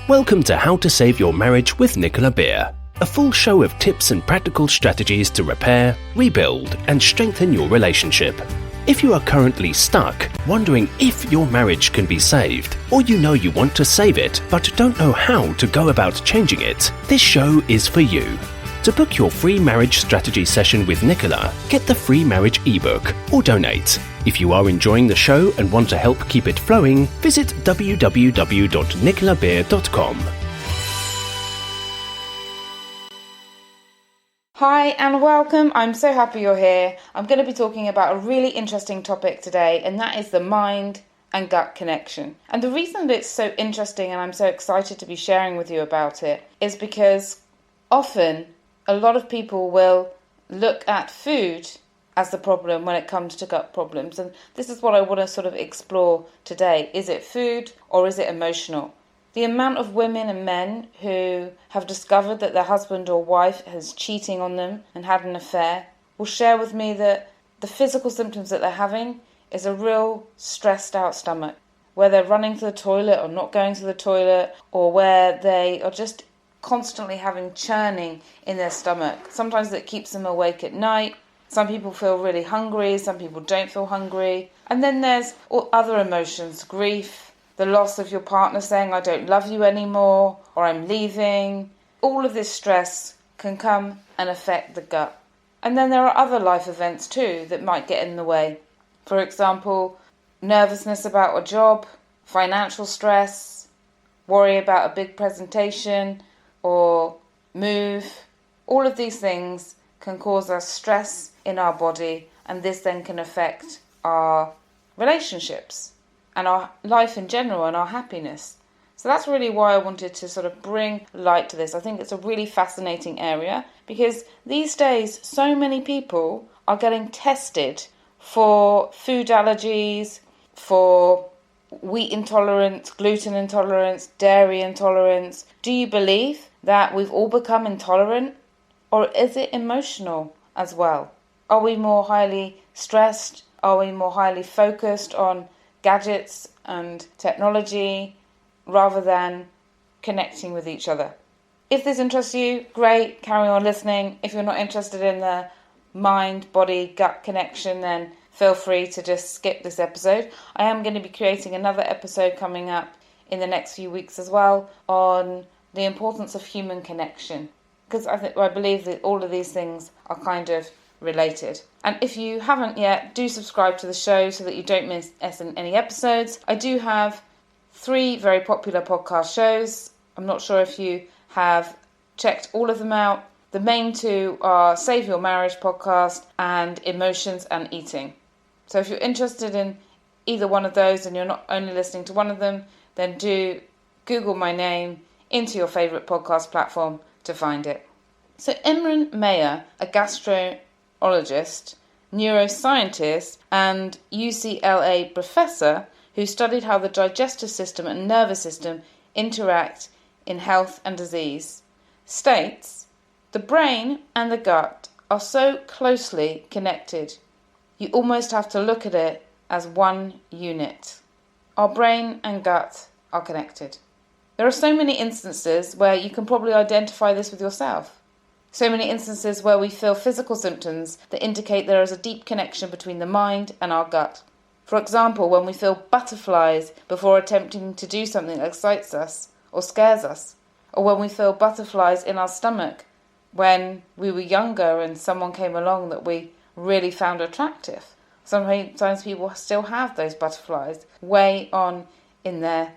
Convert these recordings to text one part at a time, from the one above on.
Welcome to How to Save Your Marriage with Nicola Beer, a full show of tips and practical strategies to repair, rebuild, and strengthen your relationship. If you are currently stuck, wondering if your marriage can be saved, or you know you want to save it but don't know how to go about changing it, this show is for you. To book your free marriage strategy session with Nicola, get the free marriage ebook or donate. If you are enjoying the show and want to help keep it flowing, visit www.nicolabeer.com. Hi and welcome. I'm so happy you're here. I'm going to be talking about a really interesting topic today, and that is the mind and gut connection. And the reason that it's so interesting and I'm so excited to be sharing with you about it is because often a lot of people will look at food as the problem when it comes to gut problems. And this is what I want to sort of explore today. Is it food or is it emotional? The amount of women and men who have discovered that their husband or wife is cheating on them and had an affair will share with me that the physical symptoms that they're having is a real stressed out stomach, where they're running to the toilet or not going to the toilet, or where they are just constantly having churning in their stomach. Sometimes it keeps them awake at night. Some people feel really hungry, some people don't feel hungry. And then there's all other emotions, grief, the loss of your partner saying, I don't love you anymore, or I'm leaving. All of this stress can come and affect the gut. And then there are other life events too that might get in the way. For example, nervousness about a job, financial stress, worry about a big presentation, or move. All of these things can cause us stress in our body, and this then can affect our relationships and our life in general and our happiness. So that's really why I wanted to sort of bring light to this. I think it's a really fascinating area because these days so many people are getting tested for food allergies, for wheat intolerance, gluten intolerance, dairy intolerance. Do you believe that we've all become intolerant, or is it emotional as well? Are we more highly stressed? Are we more highly focused on gadgets and technology rather than connecting with each other? If this interests you, great, carry on listening. If you're not interested in the mind, body, gut connection, then feel free to just skip this episode. I am going to be creating another episode coming up in the next few weeks as well on the importance of human connection, because I believe that all of these things are kind of related. And if you haven't yet, do subscribe to the show so that you don't miss any episodes. I do have 3 very popular podcast shows. I'm not sure if you have checked all of them out. The main 2 are Save Your Marriage podcast and Emotions and Eating. So if you're interested in either one of those and you're not only listening to one of them, then do Google my name into your favourite podcast platform to find it. So Imran Mayer, a gastroenterologist, neuroscientist and UCLA professor who studied how the digestive system and nervous system interact in health and disease, states, the brain and the gut are so closely connected, you almost have to look at it as one unit. Our brain and gut are connected. There are so many instances where you can probably identify this with yourself. So many instances where we feel physical symptoms that indicate there is a deep connection between the mind and our gut. For example, when we feel butterflies before attempting to do something that excites us or scares us, or when we feel butterflies in our stomach when we were younger and someone came along that we really found attractive. Sometimes people still have those butterflies way on in their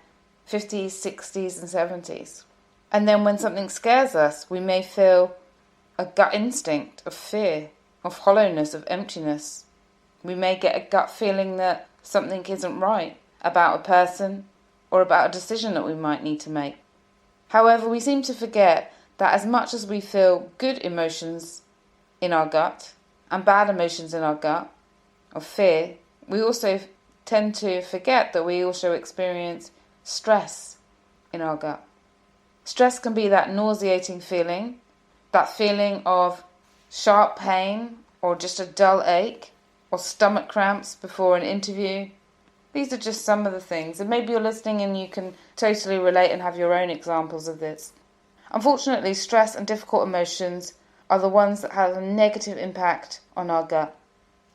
50s, 60s and 70s. And then when something scares us, we may feel a gut instinct of fear, of hollowness, of emptiness. We may get a gut feeling that something isn't right about a person or about a decision that we might need to make. However, we seem to forget that as much as we feel good emotions in our gut and bad emotions in our gut of fear, we also tend to forget that we also experience stress in our gut. Stress can be that nauseating feeling, that feeling of sharp pain or just a dull ache or stomach cramps before an interview, These are just some of the things, and maybe you're listening and you can totally relate and have your own examples of this. Unfortunately, stress and difficult emotions are the ones that have a negative impact on our gut.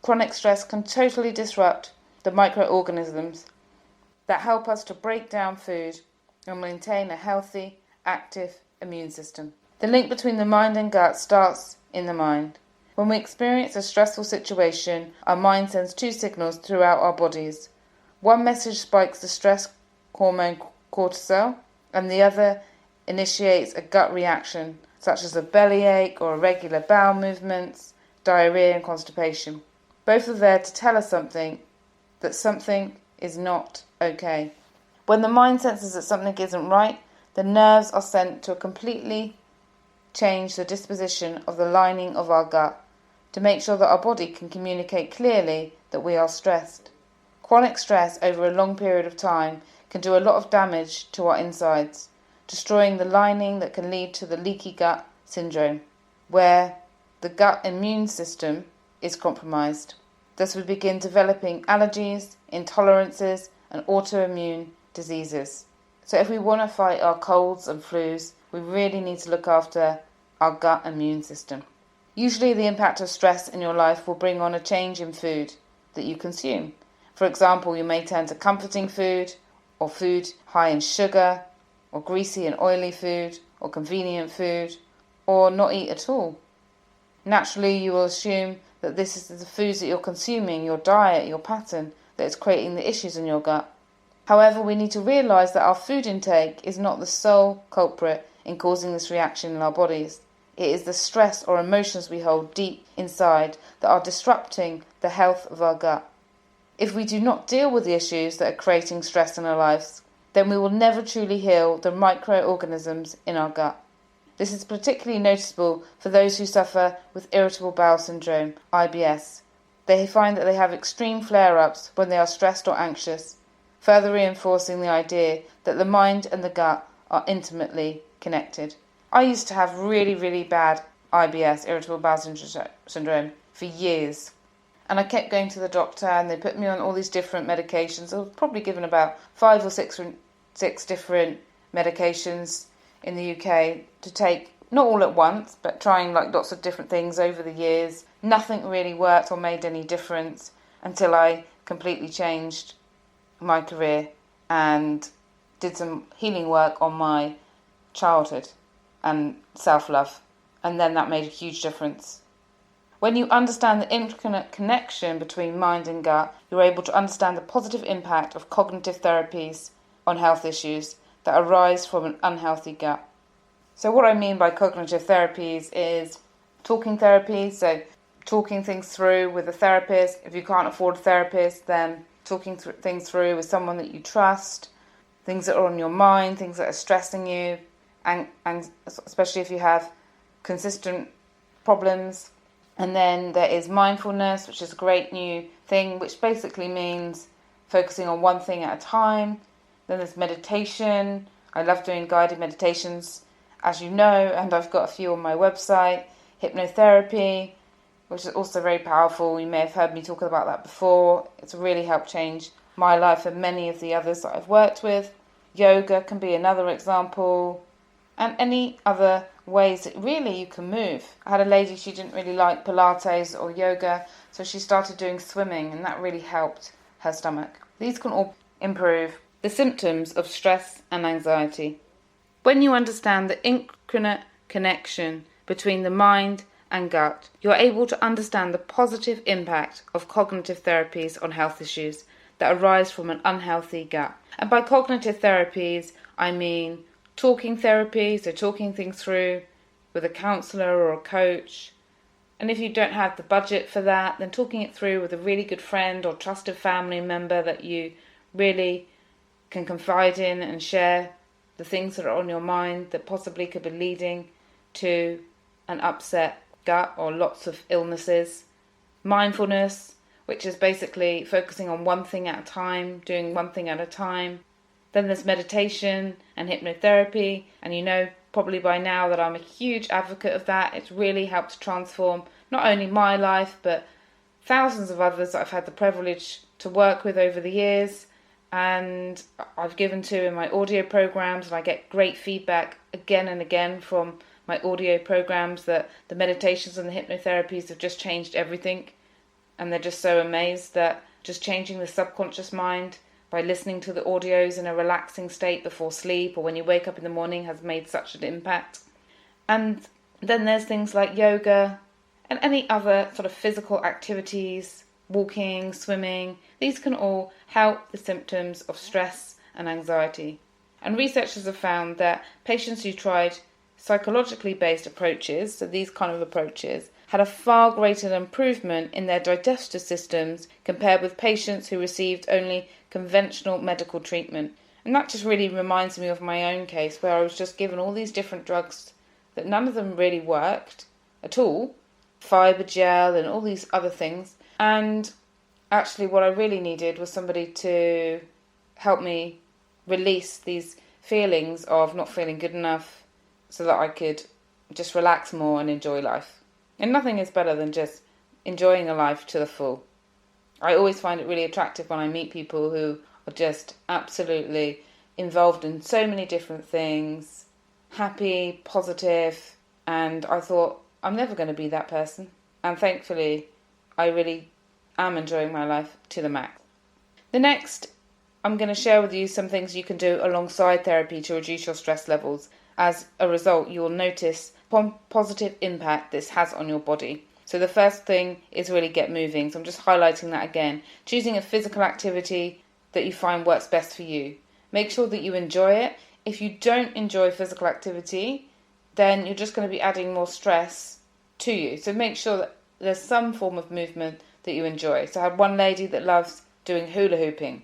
Chronic stress can totally disrupt the microorganisms that help us to break down food and maintain a healthy, active immune system. The link between the mind and gut starts in the mind. When we experience a stressful situation, our mind sends two signals throughout our bodies. One message spikes the stress hormone cortisol, and the other initiates a gut reaction, such as a bellyache or irregular bowel movements, diarrhea and constipation. Both are there to tell us that something is not okay. When the mind senses that something isn't right, the nerves are sent to completely change the disposition of the lining of our gut to make sure that our body can communicate clearly that we are stressed. Chronic stress over a long period of time can do a lot of damage to our insides, destroying the lining that can lead to the leaky gut syndrome, where the gut immune system is compromised. Thus we begin developing allergies, intolerances and autoimmune diseases. So if we want to fight our colds and flus, we really need to look after our gut immune system. Usually the impact of stress in your life will bring on a change in food that you consume. For example, you may turn to comforting food, or food high in sugar, or greasy and oily food, or convenient food, or not eat at all. Naturally, you will assume that this is the foods that you're consuming, your diet, your pattern, that is creating the issues in your gut. However, we need to realise that our food intake is not the sole culprit in causing this reaction in our bodies. It is the stress or emotions we hold deep inside that are disrupting the health of our gut. If we do not deal with the issues that are creating stress in our lives, then we will never truly heal the microorganisms in our gut. This is particularly noticeable for those who suffer with irritable bowel syndrome, IBS. They find that they have extreme flare-ups when they are stressed or anxious, further reinforcing the idea that the mind and the gut are intimately connected. I used to have really bad IBS, irritable bowel syndrome, for years. And I kept going to the doctor and they put me on all these different medications. I was probably given about 5 or 6 different medications in the UK to take, not all at once, but trying like lots of different things over the years. Nothing really worked or made any difference until I completely changed my career and did some healing work on my childhood and self-love. And then that made a huge difference. When you understand the infinite connection between mind and gut, you're able to understand the positive impact of cognitive therapies on health issues that arise from an unhealthy gut. So what I mean by cognitive therapies is talking therapies, so talking things through with a therapist. If you can't afford a therapist, then talking things through with someone that you trust, things that are on your mind, things that are stressing you, and especially if you have consistent problems. And then there is mindfulness, which is a great new thing, which basically means focusing on one thing at a time. Then there's meditation. I love doing guided meditations, as you know, and I've got a few on my website. Hypnotherapy, which is also very powerful. You may have heard me talk about that before. It's really helped change my life and many of the others that I've worked with. Yoga can be another example, and any other ways that really you can move. I had a lady, she didn't really like Pilates or yoga, so she started doing swimming, and that really helped her stomach. These can all improve the symptoms of stress and anxiety. When you understand the infinite connection between the mind and gut, you're able to understand the positive impact of cognitive therapies on health issues that arise from an unhealthy gut. And by cognitive therapies, I mean talking therapy, so talking things through with a counsellor or a coach. And if you don't have the budget for that, then talking it through with a really good friend or trusted family member that you really can confide in and share the things that are on your mind that possibly could be leading to an upset gut or lots of illnesses. Mindfulness, which is basically focusing on one thing at a time, doing one thing at a time. Then there's meditation and hypnotherapy, and you know probably by now that I'm a huge advocate of that. It's really helped transform not only my life, but thousands of others that I've had the privilege to work with over the years. and I've given 2 in my audio programs, and I get great feedback again and again from my audio programs that the meditations and the hypnotherapies have just changed everything, and they're just so amazed that just changing the subconscious mind by listening to the audios in a relaxing state before sleep or when you wake up in the morning has made such an impact. And then there's things like yoga and any other sort of physical activities, walking, swimming. These can all help the symptoms of stress and anxiety. And researchers have found that patients who tried psychologically based approaches, so these kind of approaches, had a far greater improvement in their digestive systems compared with patients who received only conventional medical treatment. And that just really reminds me of my own case, where I was just given all these different drugs that none of them really worked at all, fibre gel and all these other things. And actually what I really needed was somebody to help me release these feelings of not feeling good enough so that I could just relax more and enjoy life. And nothing is better than just enjoying a life to the full. I always find it really attractive when I meet people who are just absolutely involved in so many different things, happy, positive, and I thought, I'm never going to be that person. And thankfully, I really am enjoying my life to the max. The next, I'm going to share with you some things you can do alongside therapy to reduce your stress levels. As a result, you will notice positive impact this has on your body. So the first thing is really get moving. So I'm just highlighting that again. Choosing a physical activity that you find works best for you. Make sure that you enjoy it. If you don't enjoy physical activity, then you're just going to be adding more stress to you. So make sure that there's some form of movement that you enjoy. So I had one lady that loves doing hula hooping.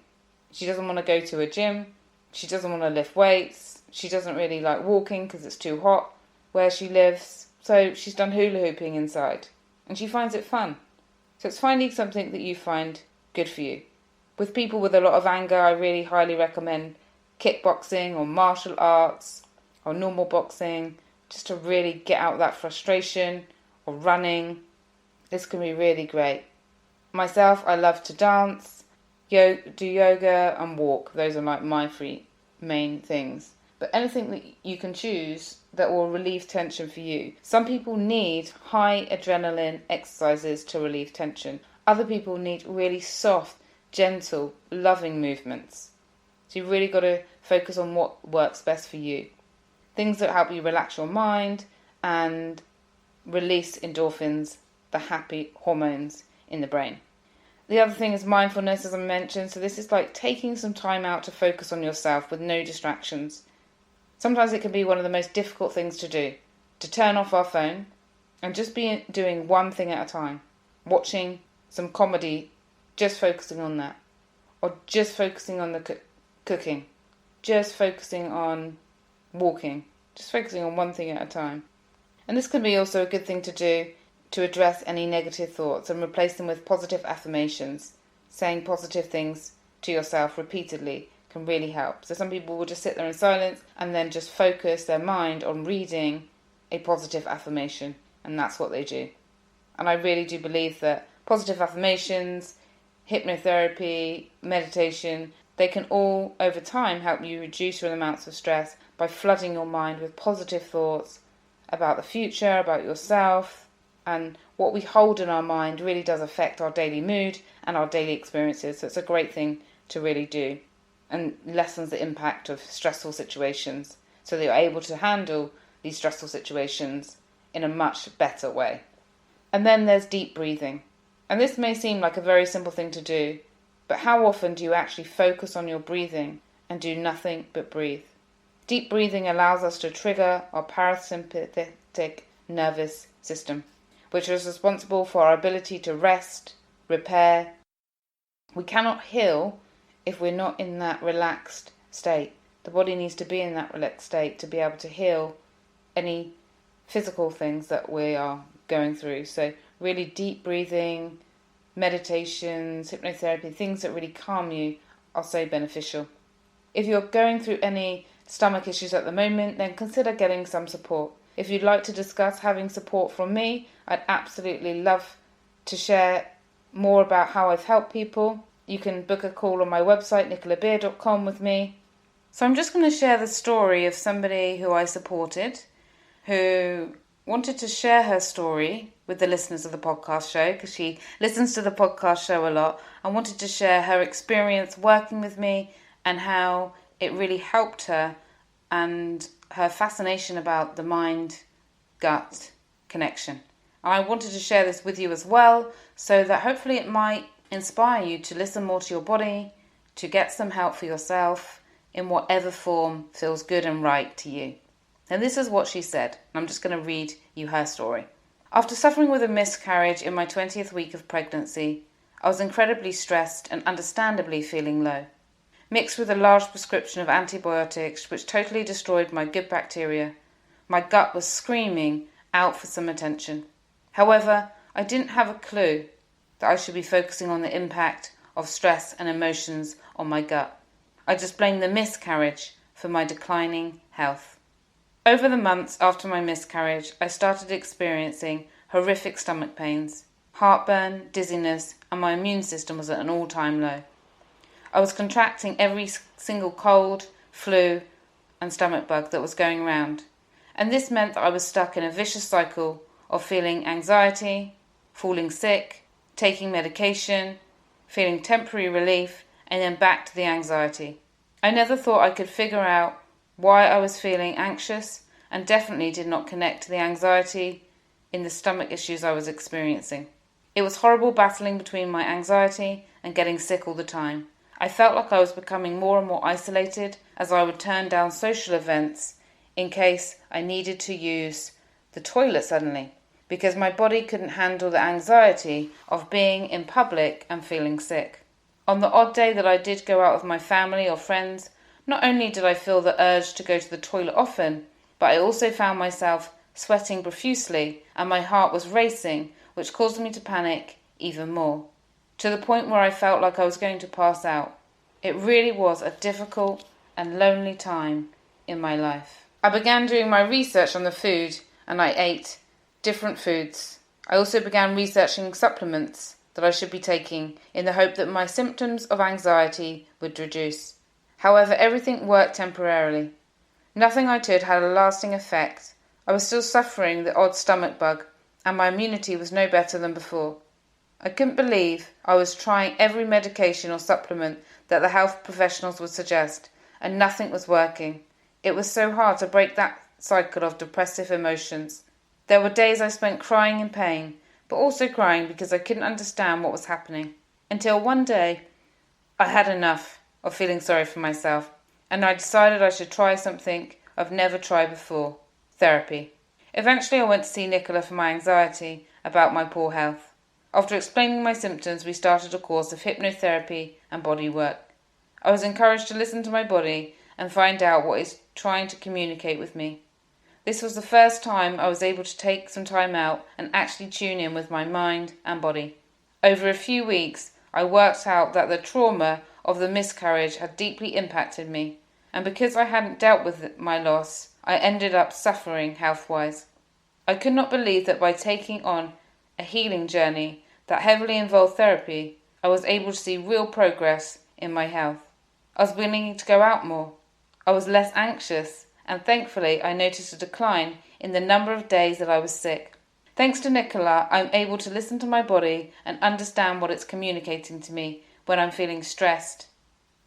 She doesn't want to go to a gym. She doesn't want to lift weights. She doesn't really like walking because it's too hot where she lives. So she's done hula hooping inside. And she finds it fun. So it's finding something that you find good for you. With people with a lot of anger, I really highly recommend kickboxing or martial arts or normal boxing, just to really get out that frustration, or running. This can be really great. Myself, I love to dance, do yoga and walk. Those are like my 3 main things. But anything that you can choose that will relieve tension for you. Some people need high adrenaline exercises to relieve tension. Other people need really soft, gentle, loving movements. So you've really got to focus on what works best for you. Things that help you relax your mind and release endorphins, the happy hormones in the brain. The other thing is mindfulness, as I mentioned. So this is like taking some time out to focus on yourself with no distractions. Sometimes it can be one of the most difficult things to do, to turn off our phone and just be doing one thing at a time. Watching some comedy, just focusing on that. Or just focusing on the cooking. Just focusing on walking. Just focusing on one thing at a time. And this can be also a good thing to do to address any negative thoughts and replace them with positive affirmations. Saying positive things to yourself repeatedly can really help. So some people will just sit there in silence and then just focus their mind on reading a positive affirmation, and that's what they do. And I really do believe that positive affirmations, hypnotherapy, meditation, they can all over time help you reduce your amounts of stress by flooding your mind with positive thoughts about the future, about yourself, and what we hold in our mind really does affect our daily mood and our daily experiences. So it's a great thing to really do, and lessens the impact of stressful situations so that you're able to handle these stressful situations in a much better way. And then there's deep breathing. And this may seem like a very simple thing to do, but how often do you actually focus on your breathing and do nothing but breathe? Deep breathing allows us to trigger our parasympathetic nervous system, which is responsible for our ability to rest, repair. We cannot heal if we're not in that relaxed state. The body needs to be in that relaxed state to be able to heal any physical things that we are going through. So really deep breathing, meditations, hypnotherapy, things that really calm you are so beneficial. If you're going through any stomach issues at the moment, then consider getting some support. If you'd like to discuss having support from me, I'd absolutely love to share more about how I've helped people. You can book a call on my website, nicolabeer.com, with me. So I'm just going to share the story of somebody who I supported, who wanted to share her story with the listeners of the podcast show, because she listens to the podcast show a lot, and wanted to share her experience working with me and how it really helped her, and her fascination about the mind-gut connection. I wanted to share this with you as well, so that hopefully it might inspire you to listen more to your body, to get some help for yourself in whatever form feels good and right to you. And this is what she said. I'm just going to read you her story. After suffering with a miscarriage in my 20th week of pregnancy, I was incredibly stressed and understandably feeling low, mixed with a large prescription of antibiotics which totally destroyed my good bacteria. My gut was screaming out for some attention. However, I didn't have a clue that I should be focusing on the impact of stress and emotions on my gut. I just blamed the miscarriage for my declining health. Over the months after my miscarriage, I started experiencing horrific stomach pains, heartburn, dizziness, and my immune system was at an all-time low. I was contracting every single cold, flu, and stomach bug that was going around, and this meant that I was stuck in a vicious cycle of feeling anxiety, falling sick, taking medication, feeling temporary relief, and then back to the anxiety. I never thought I could figure out why I was feeling anxious, and definitely did not connect to the anxiety in the stomach issues I was experiencing. It was horrible battling between my anxiety and getting sick all the time. I felt like I was becoming more and more isolated as I would turn down social events in case I needed to use the toilet suddenly, because my body couldn't handle the anxiety of being in public and feeling sick. On the odd day that I did go out with my family or friends, not only did I feel the urge to go to the toilet often, but I also found myself sweating profusely and my heart was racing, which caused me to panic even more, to the point where I felt like I was going to pass out. It really was a difficult and lonely time in my life. I began doing my research on the food, and I ate different foods. I also began researching supplements that I should be taking in the hope that my symptoms of anxiety would reduce. However, everything worked temporarily. Nothing I did had a lasting effect. I was still suffering the odd stomach bug, and my immunity was no better than before. I couldn't believe I was trying every medication or supplement that the health professionals would suggest, and nothing was working. It was so hard to break that cycle of depressive emotions. There were days I spent crying in pain, but also crying because I couldn't understand what was happening. Until one day, I had enough of feeling sorry for myself, and I decided I should try something I've never tried before: therapy. Eventually I went to see Nicola for my anxiety about my poor health. After explaining my symptoms, we started a course of hypnotherapy and body work. I was encouraged to listen to my body and find out what it's trying to communicate with me. This was the first time I was able to take some time out and actually tune in with my mind and body. Over a few weeks, I worked out that the trauma of the miscarriage had deeply impacted me, and because I hadn't dealt with my loss, I ended up suffering health-wise. I could not believe that by taking on a healing journey that heavily involved therapy, I was able to see real progress in my health. I was willing to go out more. I was less anxious, and thankfully I noticed a decline in the number of days that I was sick. Thanks to Nicola, I'm able to listen to my body and understand what it's communicating to me when I'm feeling stressed,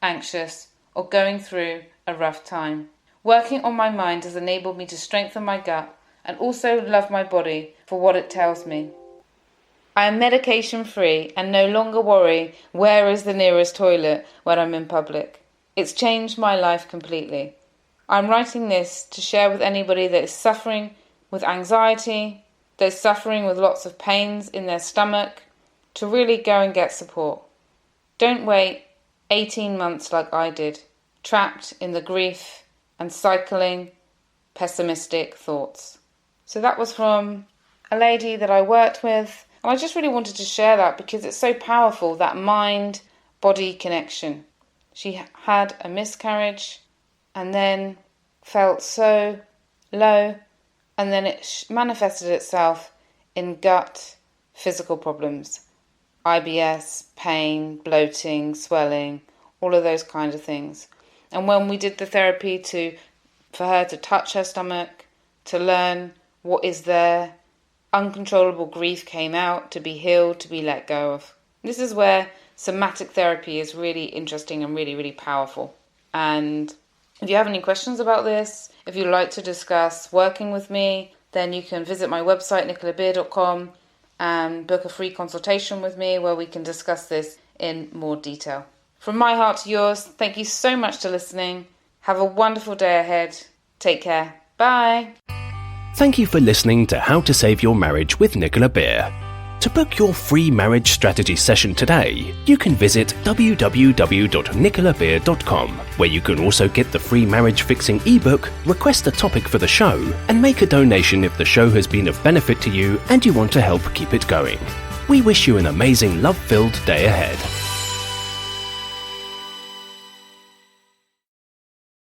anxious, or going through a rough time. Working on my mind has enabled me to strengthen my gut and also love my body for what it tells me. I am medication free and no longer worry where is the nearest toilet when I'm in public. It's changed my life completely. I'm writing this to share with anybody that is suffering with anxiety, that is suffering with lots of pains in their stomach, to really go and get support. Don't wait 18 months like I did, trapped in the grief and cycling pessimistic thoughts. So that was from a lady that I worked with, and I just really wanted to share that because it's so powerful, that mind-body connection. She had a miscarriage and then felt so low, and then it manifested itself in gut physical problems. IBS, pain, bloating, swelling, all of those kind of things. And when we did the therapy for her to touch her stomach, to learn what is there, uncontrollable grief came out, to be healed, to be let go of. This is where somatic therapy is really interesting and really, really powerful. And if you have any questions about this, if you'd like to discuss working with me, then you can visit my website, nicolabeer.com, and book a free consultation with me where we can discuss this in more detail. From my heart to yours, thank you so much for listening. Have a wonderful day ahead. Take care. Bye. Thank you for listening to How to Save Your Marriage with Nicola Beer. To book your free marriage strategy session today, you can visit www.nicolabeer.com, where you can also get the free marriage fixing ebook, request a topic for the show, and make a donation if the show has been of benefit to you and you want to help keep it going. We wish you an amazing love-filled day ahead.